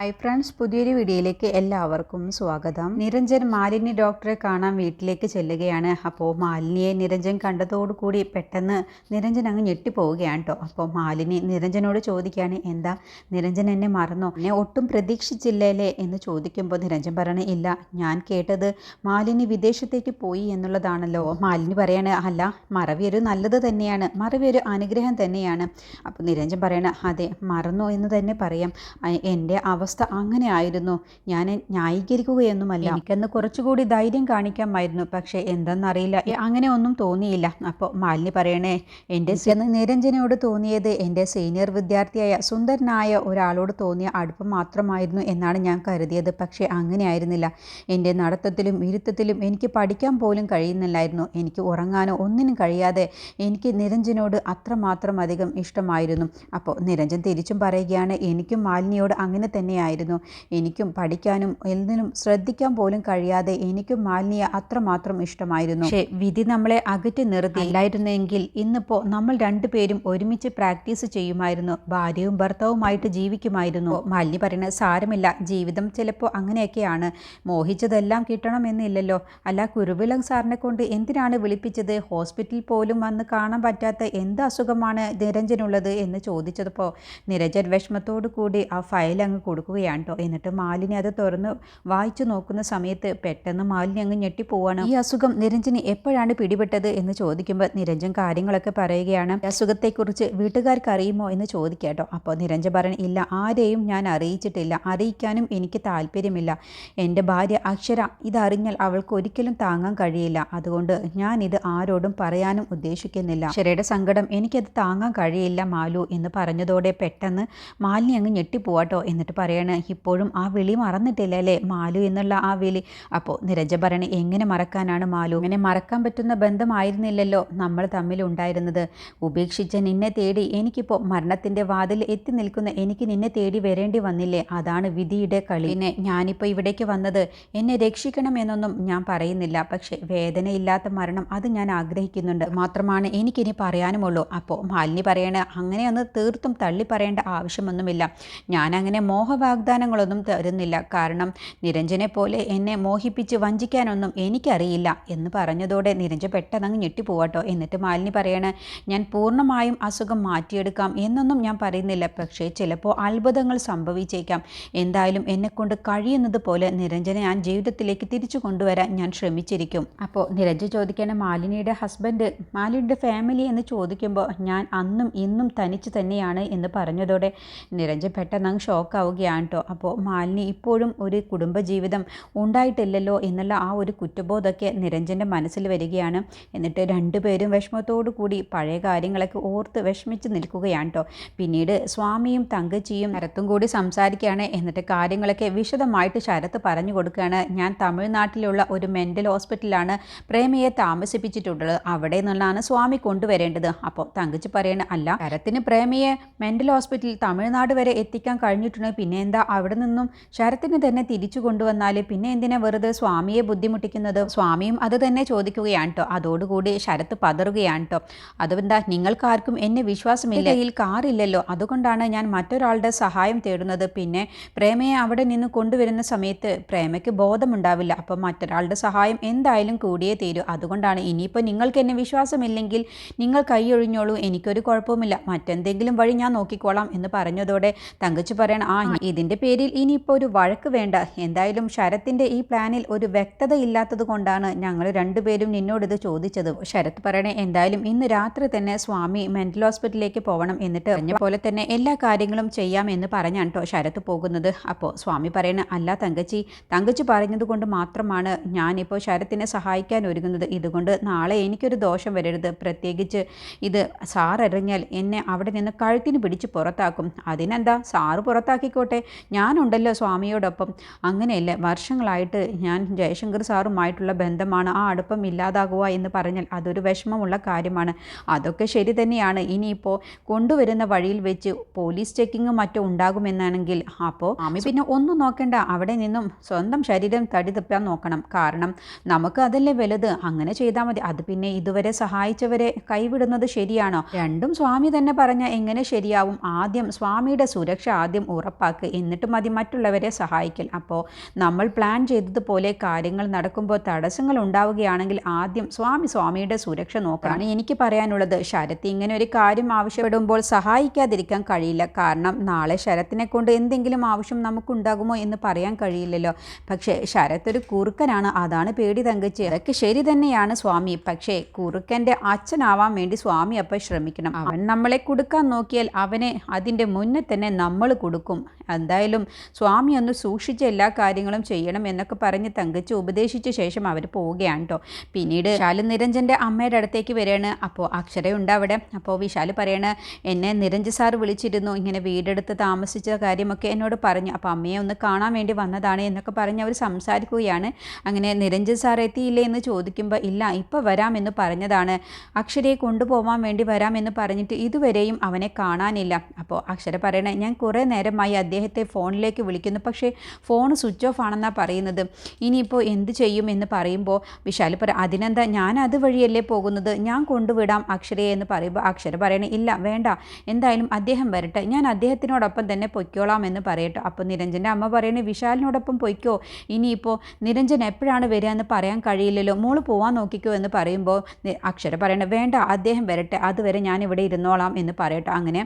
Hi friends, പുതിയൊരു വീഡിയോയിലേക്ക് എല്ലാവർക്കും സ്വാഗതം. നിരഞ്ജൻ മാലിനി ഡോക്ടറെ കാണാൻ വീട്ടിലേക്ക് ചെല്ലുകയാണ്. അപ്പോൾ മാലിനിയെ നിരഞ്ജൻ കണ്ടതോടുകൂടി പെട്ടെന്ന് നിരഞ്ജൻ അങ്ങ് ഞെട്ടിപ്പോവുകയാണ് കേട്ടോ. അപ്പോൾ മാലിനി നിരഞ്ജനോട് ചോദിക്കുകയാണ്, എന്താ നിരഞ്ജൻ എന്നെ മറന്നോ, എന്നെ ഒട്ടും പ്രതീക്ഷിച്ചില്ലല്ലേ എന്ന് ചോദിക്കുമ്പോൾ നിരഞ്ജൻ പറയണേ, ഇല്ല, ഞാൻ കേട്ടത് മാലിനി വിദേശത്തേക്ക് പോയി എന്നുള്ളതാണല്ലോ. മാലിനി പറയാണ്, അല്ല, മറവി ഒരു നല്ലത് തന്നെയാണ്, മറവി ഒരു അനുഗ്രഹം തന്നെയാണ്. അപ്പോൾ നിരഞ്ജൻ പറയണ, അതെ, മറന്നോ എന്ന് തന്നെ പറയാം. എൻ്റെ അവസ്ഥ അങ്ങനെ ആയിരുന്നു, ഞാൻ ന്യായീകരിക്കുകയൊന്നുമല്ല. എനിക്കന്ന് കുറച്ചുകൂടി ധൈര്യം കാണിക്കാമായിരുന്നു, പക്ഷേ എന്തെന്നറിയില്ല, അങ്ങനെ ഒന്നും തോന്നിയില്ല. അപ്പോൾ മാലിനി പറയണേ, എൻ്റെ നിരഞ്ജനോട് തോന്നിയത് എൻ്റെ സീനിയർ വിദ്യാർത്ഥിയായ സുന്ദരനായ ഒരാളോട് തോന്നിയ അടുപ്പം മാത്രമായിരുന്നു എന്നാണ് ഞാൻ കരുതിയത്. പക്ഷേ അങ്ങനെ ആയിരുന്നില്ല. എൻ്റെ നടത്തത്തിലും ഇരുത്തത്തിലും എനിക്ക് പഠിക്കാൻ പോലും കഴിയുന്നില്ലായിരുന്നു. എനിക്ക് ഉറങ്ങാനോ ഒന്നിനും കഴിയാതെ എനിക്ക് നിരഞ്ജനോട് അത്രമാത്രം അധികം ഇഷ്ടമായിരുന്നു. അപ്പോൾ നിരഞ്ജൻ തിരിച്ചും പറയുകയാണ്, എനിക്കും മാലിനിയോട് അങ്ങനെ തന്നെയായിരുന്നു. എനിക്കും പഠിക്കാനും എന്തിനും ശ്രദ്ധിക്കാൻ പോലും കഴിയാതെ എനിക്കും മാലിനിയെ അത്രമാത്രം ഇഷ്ടമായിരുന്നു. പക്ഷേ വിധി നമ്മളെ അകറ്റി നിർത്തിയില്ലായിരുന്നെങ്കിൽ ഇന്നിപ്പോൾ നമ്മൾ രണ്ടുപേരും ഒരുമിച്ച് പ്രാക്ടീസ് ചെയ്യുമായിരുന്നു, ഭാര്യയും ഭർത്താവുമായിട്ട് ജീവിക്കുമായിരുന്നു. മാലിനി പറയുന്നത്, സാരമില്ല, ജീവിതം ചിലപ്പോൾ അങ്ങനെയൊക്കെയാണ്, മോഹിച്ചതെല്ലാം കിട്ടണമെന്നില്ലല്ലോ. അല്ല, കുരുവിളൻ സാറിനെ കൊണ്ട് എന്തിനാണ് വിളിപ്പിച്ചത്? ഹോസ്പിറ്റലിൽ പോലും വന്ന് കാണാൻ പറ്റാത്ത എന്ത് അസുഖമാണ് നിരഞ്ജനുള്ളത് എന്ന് ചോദിച്ചപ്പോൾ നിരഞ്ജൻ വിഷമത്തോടു കൂടി ആ ഫയൽ അങ്ങ് കൊടുക്കുകയാണ് കേട്ടോ. എന്നിട്ട് മാലിനി അത് തുറന്ന് വായിച്ചു നോക്കുന്ന സമയത്ത് പെട്ടെന്ന് മാലിനി അങ്ങ് ഞെട്ടിപ്പോവാണ്. ഈ അസുഖം നിരഞ്ജന് എപ്പോഴാണ് പിടിപെട്ടത് എന്ന് ചോദിക്കുമ്പോൾ നിരഞ്ജൻ കാര്യങ്ങളൊക്കെ പറയുകയാണ്. അസുഖത്തെക്കുറിച്ച് വീട്ടുകാർക്ക് അറിയുമോ എന്ന് ചോദിക്കാട്ടോ. അപ്പോൾ നിരഞ്ജൻ പറഞ്ഞു, ഇല്ല, ആരെയും ഞാൻ അറിയിച്ചിട്ടില്ല, അറിയിക്കാനും എനിക്ക് താല്പര്യമില്ല. എൻ്റെ ഭാര്യ അക്ഷര ഇതറിഞ്ഞാൽ അവൾക്ക് ഒരിക്കലും താങ്ങാൻ കഴിയില്ല, അതുകൊണ്ട് ഞാനിത് ആരോടും പറയാനും ഉദ്ദേശിക്കുന്നില്ല. അക്ഷരയുടെ സങ്കടം എനിക്കത് താങ്ങാൻ കഴിയില്ല മാലു എന്ന് പറഞ്ഞതോടെ പെട്ടെന്ന് മാലിനി അങ്ങ് ഞെട്ടിപ്പോവാട്ടോ. എന്നിട്ട് പറയാണ്, ഇപ്പോഴും ആ വിളി മറന്നിട്ടില്ല അല്ലേ, മാലു എന്നുള്ള ആ വിളി. അപ്പോൾ നിരഞ്ജൻ പറയണേ, എങ്ങനെ മറക്കാനാണ് മാലു, അങ്ങനെ മറക്കാൻ പറ്റുന്ന ബന്ധമായിരുന്നില്ലല്ലോ നമ്മൾ തമ്മിലുണ്ടായിരുന്നത്. ഉപേക്ഷിച്ച നിന്നെ തേടി എനിക്കിപ്പോൾ മരണത്തിൻ്റെ വാതിൽ എത്തി നിൽക്കുന്ന എനിക്ക് നിന്നെ തേടി വരേണ്ടി വന്നില്ലേ, അതാണ് വിധിയുടെ കളി. പിന്നെ ഞാനിപ്പോൾ ഇവിടേക്ക് വന്നത് എന്നെ രക്ഷിക്കണം എന്നൊന്നും ഞാൻ പറയുന്നില്ല, പക്ഷേ വേദനയില്ലാത്ത മരണം അത് ഞാൻ ആഗ്രഹിക്കുന്നുണ്ട് മാത്രമാണ് എനിക്കിനി പറയാനുമുള്ളൂ. അപ്പോൾ മാലിനി പറയണ, അങ്ങനെയൊന്ന് തീർത്തും തള്ളി പറയേണ്ട ആവശ്യമൊന്നുമില്ല. ഞാനങ്ങനെ മോഹവാഗ്ദാനങ്ങളൊന്നും തരുന്നില്ല, കാരണം നിരഞ്ജനെ പോലെ എന്നെ മോഹിപ്പിച്ച് വഞ്ചിക്കാനൊന്നും എനിക്കറിയില്ല എന്ന് പറഞ്ഞതോടെ നിരഞ്ജൻ പെട്ടെന്ന് ഞെട്ടിപ്പോവാട്ടോ. എന്നിട്ട് മാലിനി പറയണ, ഞാൻ പൂർണ്ണമായും അസുഖം മാറ്റിയെടുക്കാം എന്നൊന്നും ഞാൻ പറയുന്നില്ല, പക്ഷേ ചിലപ്പോൾ അത്ഭുതങ്ങൾ സംഭവിച്ചേക്കാം. എന്തായാലും എന്നെക്കൊണ്ട് കഴിയുന്നത് പോലെ നിരഞ്ജനെ ഞാൻ ജീവിതത്തിലേക്ക് തിരിച്ചു കൊണ്ടുവരാൻ ഞാൻ ശ്രമിച്ചിരിക്കും. അപ്പോൾ നിരഞ്ജൻ ചോദിക്കേണ്ട, മാലിനിയുടെ ഹസ്ബൻഡ്, മാലിനിയുടെ ഫാമിലി എന്ന് ചോദിക്കുമ്പോൾ ഞാൻ അന്നും ഇന്നും തനിച്ച് തന്നെയാണ് എന്ന് പറഞ്ഞതോടെ നിരഞ്ജൻ പെട്ടെന്ന് ഷോക്കാവുകയാണ് കേട്ടോ. അപ്പോൾ മാലിനി ഇപ്പോഴും ഒരു കുടുംബജീവിതം ഉണ്ടായിട്ടില്ലല്ലോ എന്നുള്ള ആ ഒരു കുറ്റബോധമൊക്കെ നിരഞ്ജൻ്റെ മനസ്സിൽ വരികയാണ്. എന്നിട്ട് രണ്ടുപേരും വിഷമത്തോടു കൂടി പഴയ കാര്യങ്ങളൊക്കെ ഓർത്ത് വിഷമിച്ച് നിൽക്കുകയാണ് കേട്ടോ. പിന്നീട് സ്വാമിയും തങ്കച്ചിയും ശരത്തും കൂടി സംസാരിക്കുകയാണ്. എന്നിട്ട് കാര്യങ്ങളൊക്കെ വിശദമായിട്ട് ശരത്ത് പറഞ്ഞു കൊടുക്കുകയാണ്. ഞാൻ തമിഴ്നാട്ടിലുള്ള ഒരു മെൻ്റൽ ഹോസ്പിറ്റലാണ് പ്രേമയെ താമസിപ്പിച്ചിട്ടുള്ളത്, അവിടെ നിന്നാണ് സ്വാമി കൊണ്ടുവരേണ്ടത്. അപ്പോൾ തങ്കച്ചി പറയണ, അല്ല, ശരത്തിന് പ്രേമയെ മെൻ്റൽ ഹോസ്പിറ്റലിൽ തമിഴ്നാട് വരെ എത്തിക്കാൻ കഴിഞ്ഞിട്ടുണ്ടെങ്കിൽ പിന്നെ എന്താ അവിടെ നിന്നും ശരത്തിന് തന്നെ തിരിച്ചു കൊണ്ടുവന്നാൽ പിന്നെ എന്തിനാ വെറുതെ സ്വാമിയെ ബുദ്ധിമുട്ടിക്കുന്നത്? സ്വാമിയും അത് തന്നെ ചോദിക്കുകയാണ് കേട്ടോ. അതോടുകൂടി ശരത്ത് പതറുകയാണ് കേട്ടോ. അതുകൊണ്ടാ, നിങ്ങൾക്കാർക്കും എന്നെ വിശ്വാസമില്ല, കയ്യിൽ കാറില്ലല്ലോ, അതുകൊണ്ടാണ് ഞാൻ മറ്റൊരാളുടെ സഹായം തേടുന്നത്. പിന്നെ പ്രേമയെ അവിടെ നിന്ന് കൊണ്ടുവരുന്ന സമയത്ത് പ്രേമയ്ക്ക് ബോധമുണ്ടാവില്ല, അപ്പം മറ്റൊരാളുടെ സഹായം എന്തായാലും കൂടിയേ തീരൂ. അതുകൊണ്ടാണ്, ഇനിയിപ്പോൾ നിങ്ങൾക്ക് എന്നെ വിശ്വാസമില്ലെങ്കിൽ നിങ്ങൾ കൈയൊഴിഞ്ഞോളൂ, എനിക്കൊരു കുഴപ്പവുമില്ല, മറ്റെന്തെങ്കിലും വഴി ഞാൻ നോക്കിക്കോളാം എന്ന് പറഞ്ഞതോടെ തങ്കച്ചി പറയണം, ഇതിൻ്റെ പേരിൽ ഇനിയിപ്പോൾ ഒരു വഴക്ക് വേണ്ട. എന്തായാലും ശരത്തിൻ്റെ ഈ പ്ലാനിൽ ഒരു വ്യക്തത ഇല്ലാത്തത് കൊണ്ടാണ് ഞങ്ങൾ രണ്ടുപേരും നിന്നോടിത് ചോദിച്ചത്. ശരത്ത് പറയണേ, എന്തായാലും ഇന്ന് രാത്രി തന്നെ സ്വാമി മെൻ്റൽ ഹോസ്പിറ്റലിലേക്ക് പോകണം, എന്നിട്ട് പറഞ്ഞ പോലെ തന്നെ എല്ലാ കാര്യങ്ങളും ചെയ്യാം എന്ന് പറഞ്ഞാണ് കേട്ടോ ശരത്ത് പോകുന്നത്. അപ്പോൾ സ്വാമി പറയണ, അല്ല തങ്കച്ചി പറഞ്ഞതുകൊണ്ട് മാത്രമാണ് ഞാനിപ്പോൾ ശരത്തിനെ സഹായിക്കാൻ ഒരുങ്ങുന്നത്. ഇതുകൊണ്ട് നാളെ എനിക്കൊരു ദോഷം വരരുത്, പ്രത്യേകിച്ച് ഇത് സാർ അറിഞ്ഞാൽ എന്നെ അവിടെ നിന്ന് കഴുത്തിന് പിടിച്ച് പുറത്താക്കും. അതിനെന്താ, സാറ് പുറത്താക്കിക്കോട്ടെ, ഞാനുണ്ടല്ലോ സ്വാമിയോടൊപ്പം. അങ്ങനെയല്ല, വർഷങ്ങളായിട്ട് ഞാൻ ജയശങ്കർ സാറുമായിട്ടുള്ള ബന്ധമാണ്, ആ അടുപ്പം ഇല്ലാതാകുക എന്ന് പറഞ്ഞാൽ അതൊരു വിഷമമുള്ള കാര്യമാണ്. അതൊക്കെ ശരി തന്നെയാണ്. ഇനിയിപ്പോൾ കൊണ്ടുവരുന്ന വഴിയിൽ വെച്ച് പോലീസ് ചെക്കിങ്ങും മറ്റും ഉണ്ടാകുമെന്നാണെങ്കിൽ അപ്പോൾ സ്വാമി പിന്നെ ഒന്നും നോക്കണ്ട, അവിടെ നിന്നും സ്വന്തം ശരീരം തടി തപ്പാൻ നോക്കണം. കാരണം നമുക്ക് അതല്ലേ വലുത്, അങ്ങനെ ചെയ്താൽ മതി. അത് പിന്നെ ഇതുവരെ സഹായിച്ചവരെ കൈവിടുന്നത് ശരിയാണോ? രണ്ടും സ്വാമി തന്നെ പറഞ്ഞാൽ എങ്ങനെ ശരിയാവും? ആദ്യം സ്വാമിയുടെ സുരക്ഷ ആദ്യം ഉറപ്പാക്കുക, എന്നിട്ട് മതി മറ്റുള്ളവരെ സഹായിക്കൽ. അപ്പോൾ നമ്മൾ പ്ലാൻ ചെയ്തതുപോലെ കാര്യങ്ങൾ നടക്കുമ്പോൾ തടസ്സങ്ങൾ ഉണ്ടാവുകയാണെങ്കിൽ ആദ്യം സ്വാമിയുടെ സുരക്ഷ നോക്കണം. എനിക്ക് പറയാനുള്ളത്, ശരത്ത് ഇങ്ങനെ ഒരു കാര്യം ആവശ്യപ്പെടുമ്പോൾ സഹായിക്കാതിരിക്കാൻ കഴിയില്ല. കാരണം നാളെ ശരത്തിനെ കൊണ്ട് എന്തെങ്കിലും ആവശ്യം നമുക്കുണ്ടാകുമോ എന്ന് പറയാൻ കഴിയില്ലല്ലോ. പക്ഷേ ശരത്ത് ഒരു കുറുക്കനാണ്, അതാണ് പേടി തങ്കച്ചി. അതൊക്കെ ശരി തന്നെയാണ് സ്വാമി, പക്ഷേ കുറുക്കൻ്റെ അച്ഛനാവാൻ വേണ്ടി സ്വാമി അപ്പം ശ്രമിക്കണം. അവൻ നമ്മളെ കൊടുക്കാൻ നോക്കിയാൽ അവനെ അതിൻ്റെ മുന്നേ തന്നെ നമ്മൾ കൊടുക്കും. എന്തായാലും സ്വാമി ഒന്ന് സൂക്ഷിച്ച് എല്ലാ കാര്യങ്ങളും ചെയ്യണം എന്നൊക്കെ പറഞ്ഞ് തങ്കച്ചി ഉപദേശിച്ച ശേഷം അവർ പോവുകയാണ് കേട്ടോ. പിന്നീട് വിശാൽ നിരഞ്ജൻ്റെ അമ്മയുടെ അടുത്തേക്ക് വരികയാണ്. അപ്പോൾ അക്ഷരയുണ്ട് അവിടെ. അപ്പോൾ വിശാൽ പറയണ, എന്നെ നിരഞ്ജൻ സാർ വിളിച്ചിരുന്നു, ഇങ്ങനെ വീടെടുത്ത് താമസിച്ച കാര്യമൊക്കെ എന്നോട് പറഞ്ഞു. അപ്പോൾ അമ്മയെ ഒന്ന് കാണാൻ വേണ്ടി വന്നതാണ് എന്നൊക്കെ പറഞ്ഞ് അവർ സംസാരിക്കുകയാണ്. അങ്ങനെ നിരഞ്ജൻ സാർ എത്തിയില്ലേ എന്ന് ചോദിക്കുമ്പോൾ ഇല്ല, ഇപ്പോൾ വരാമെന്ന് പറഞ്ഞതാണ്, അക്ഷരയെ കൊണ്ടുപോകാൻ വേണ്ടി വരാമെന്ന് പറഞ്ഞിട്ട് ഇതുവരെയും അവനെ കാണാനില്ല. അപ്പോൾ അക്ഷര പറയണേ, ഞാൻ കുറേ നേരമായി അദ്ദേഹത്തെ ഫോണിലേക്ക് വിളിക്കുന്നു, പക്ഷേ ഫോൺ സ്വിച്ച് ഓഫ് ആണെന്നാണ് പറയുന്നത്. ഇനിയിപ്പോൾ എന്ത് ചെയ്യും എന്ന് പറയുമ്പോൾ വിശാൽ അതിനെന്താ, ഞാൻ അതുവഴിയല്ലേ പോകുന്നത്, ഞാൻ കൊണ്ടുവിടാം അക്ഷരയെ എന്ന് പറയുമ്പോൾ അക്ഷര പറയണേ, ഇല്ല വേണ്ട, എന്തായാലും അദ്ദേഹം വരട്ടെ, ഞാൻ അദ്ദേഹത്തിനോടൊപ്പം തന്നെ പൊയ്ക്കോളാം എന്ന് പറയട്ടെ. അപ്പോൾ നിരഞ്ജൻ്റെ അമ്മ പറയണേ, വിശാലിനോടൊപ്പം പൊയ്ക്കോ, ഇനിയിപ്പോൾ നിരഞ്ജൻ എപ്പോഴാണ് വരിക എന്ന് പറയാൻ കഴിയില്ലല്ലോ, മോള് പോവാൻ നോക്കിക്കോ എന്ന് പറയുമ്പോൾ അക്ഷര പറയണേ, വേണ്ട അദ്ദേഹം വരട്ടെ, അതുവരെ ഞാൻ ഇവിടെ ഇരുന്നോളാം എന്ന് പറയട്ടെ. അങ്ങനെ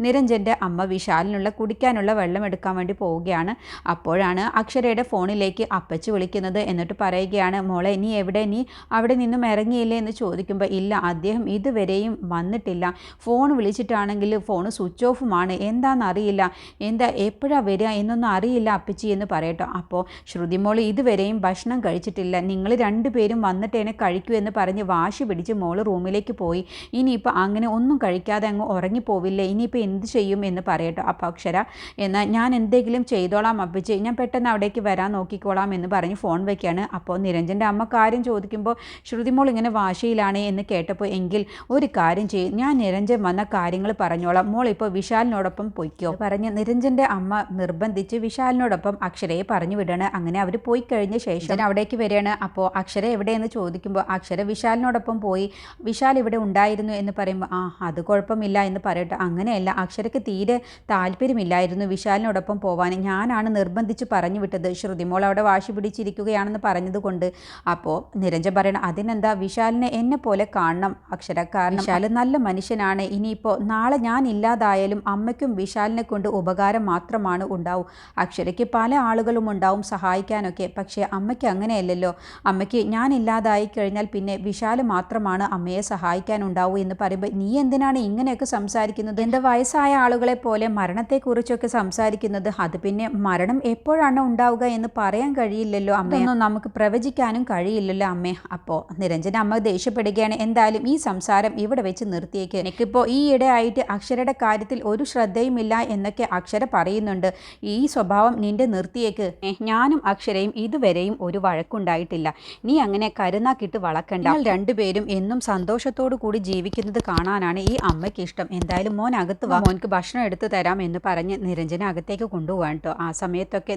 നിരഞ്ജൻ്റെ അമ്മ വിശാലിനുള്ള കുടിക്കാനുള്ള വെള്ളം എടുക്കാൻ വേണ്ടി പോവുകയാണ്. അപ്പോഴാണ് അക്ഷരയുടെ ഫോണിലേക്ക് അപ്പച്ചി വിളിക്കുന്നത്. എന്നിട്ട് പറയുകയാണ്, മോളെ നീ എവിടെ, നീ അവിടെ നിന്നും ഇറങ്ങിയില്ലേ എന്ന് ചോദിക്കുമ്പോൾ ഇല്ല, അദ്ദേഹം ഇതുവരെയും വന്നിട്ടില്ല, ഫോൺ വിളിച്ചിട്ടാണെങ്കിൽ ഫോൺ സ്വിച്ച് ഓഫുമാണ്, എന്താണെന്നറിയില്ല, എന്താ എപ്പോഴാണ് വരിക എന്നൊന്നും അറിയില്ല അപ്പച്ചി എന്ന് പറയട്ടോ. അപ്പോൾ ശ്രുതിമോൾ ഇതുവരെയും ഭക്ഷണം കഴിച്ചിട്ടില്ല, നിങ്ങൾ രണ്ടുപേരും വന്നിട്ട് എന്നെ കഴിക്കൂ എന്ന് പറഞ്ഞ് വാശി പിടിച്ച് മോൾ റൂമിലേക്ക് പോയി. ഇനിയിപ്പോൾ അങ്ങനെ ഒന്നും കഴിക്കാതെ അങ്ങ് ഉറങ്ങിപ്പോവില്ലേ, ഇനിയിപ്പോൾ എന്ത് ചെയ്യും എന്ന് പറയട്ടോ. അപ്പോൾ അക്ഷര, എന്നാൽ ഞാൻ എന്തെങ്കിലും ചെയ്തോളാം അപ്പച്ചി, ഞാൻ പെട്ടെന്ന് അവിടേക്ക് വരാൻ നോക്കിക്കോളാം എന്ന് പറഞ്ഞ് ഫോൺ വയ്ക്കുകയാണ്. അപ്പോൾ നിരഞ്ജൻ്റെ അമ്മ കാര്യം ചോദിക്കുമ്പോൾ ശ്രുതിമോൾ ഇങ്ങനെ വാശിയിലാണ് എന്ന് കേട്ടപ്പോൾ, എങ്കിൽ ഒരു കാര്യം ചെയ്യും, ഞാൻ നിരഞ്ജൻ വന്ന കാര്യങ്ങൾ പറഞ്ഞോളാം, മോൾ ഇപ്പോൾ വിശാലിനോടൊപ്പം പൊയ്ക്കോ പറഞ്ഞ് നിരഞ്ജൻ്റെ അമ്മ നിർബന്ധിച്ച് വിശാലിനോടൊപ്പം അക്ഷരയെ പറഞ്ഞു വിടണം. അങ്ങനെ അവർ പോയി കഴിഞ്ഞ ശേഷം അവിടേക്ക് വരികയാണ്. അപ്പോൾ അക്ഷര എവിടെയെന്ന് ചോദിക്കുമ്പോൾ അക്ഷര വിശാലിനോടൊപ്പം പോയി, വിശാൽ ഇവിടെ ഉണ്ടായിരുന്നു എന്ന് പറയുമ്പോൾ അത് കുഴപ്പമില്ല എന്ന് പറയട്ടെ. അങ്ങനെയല്ല, അക്ഷരയ്ക്ക് തീരെ താല്പര്യമില്ലായിരുന്നു വിശാലിനോടൊപ്പം പോവാൻ, ഞാനാണ് നിർബന്ധിച്ച് പറഞ്ഞു വിട്ടത്, ശ്രുതിമോൾ അവിടെ വാശി പിടിച്ചിരിക്കുകയാണെന്ന് പറഞ്ഞതുകൊണ്ട്. അപ്പോൾ നിരഞ്ജൻ പറയണം, അതിനെന്താ, വിശാലിനെ എന്നെ പോലെ കാണണം അക്ഷര, കാരണം വിശാൽ നല്ല മനുഷ്യനാണ്, ഇനിയിപ്പോൾ നാളെ ഞാൻ ഇല്ലാതായാലും അമ്മയ്ക്കും വിശാലിനെ കൊണ്ട് ഉപകാരം മാത്രമാണ് ഉണ്ടാവും, അക്ഷരയ്ക്ക് പല ആളുകളും ഉണ്ടാവും സഹായിക്കാനൊക്കെ, പക്ഷേ അമ്മയ്ക്ക് അങ്ങനെയല്ലല്ലോ, അമ്മയ്ക്ക് ഞാൻ ഇല്ലാതായി കഴിഞ്ഞാൽ പിന്നെ വിശാൽ മാത്രമാണ് അമ്മയെ സഹായിക്കാനുണ്ടാവൂ എന്ന് പറയുമ്പോൾ, നീ എന്തിനാണ് ഇങ്ങനെയൊക്കെ സംസാരിക്കുന്നത്, എൻ്റെ വയസ്സായ ആളുകളെ പോലെ മരണത്തെക്കുറിച്ചൊക്കെ സംസാരിക്കുന്നത്, അത് പിന്നെ മരണം എപ്പോഴാണ് ഉണ്ടാവുക എന്ന് പറയാൻ കഴിയില്ലല്ലോ അമ്മയൊന്നും നമുക്ക് പ്രവചിക്കാനും കഴിയില്ലല്ലോ അമ്മേ. അപ്പോൾ നിരഞ്ജന അമ്മ ദേഷ്യപ്പെടുകയാണ്, എന്തായാലും ഈ സംസാരം ഇവിടെ വെച്ച് നിർത്തിയേക്ക്, എനിക്കിപ്പോൾ ഈ ഇടയായിട്ട് അക്ഷരയുടെ കാര്യത്തിൽ ഒരു ശ്രദ്ധയുമില്ല എന്നൊക്കെ അക്ഷര പറയുന്നുണ്ട്, ഈ സ്വഭാവം നിന്റെ നിർത്തിയേക്ക്, ഞാനും അക്ഷരയും ഇതുവരെയും ഒരു വഴക്കുണ്ടായിട്ടില്ല, നീ അങ്ങനെ കരുനാക്കിട്ട് വളക്കണ്ട, രണ്ടുപേരും എന്നും സന്തോഷത്തോടു കൂടി ജീവിക്കുന്നത് കാണാനാണ് ഈ അമ്മയ്ക്ക് ഇഷ്ടം, എന്തായാലും മോൻ അകത്ത് വാ, മോൻക്ക് ഭക്ഷണം എടുത്തു തരാം എന്ന് പറഞ്ഞ് നിരഞ്ജന അകത്തേക്ക് കൊണ്ടുപോകാൻ കേട്ടോ. ആ സമയത്തൊക്കെ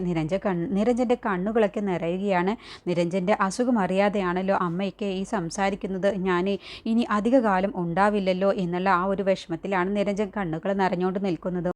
നിരഞ്ജൻ്റെ കണ്ണുകളൊക്കെ നിറയുകയാണ്. നിരഞ്ജൻ്റെ അസുഖം അറിയാതെയാണല്ലോ അമ്മയൊക്കെ ഈ സംസാരിക്കുന്നത്, ഞാൻ ഇനി അധിക കാലം ഉണ്ടാവില്ലല്ലോ എന്നുള്ള ആ ഒരു വിഷമത്തിലാണ് നിരഞ്ജൻ കണ്ണുകൾ നിറഞ്ഞുകൊണ്ട് നിൽക്കുന്നത്.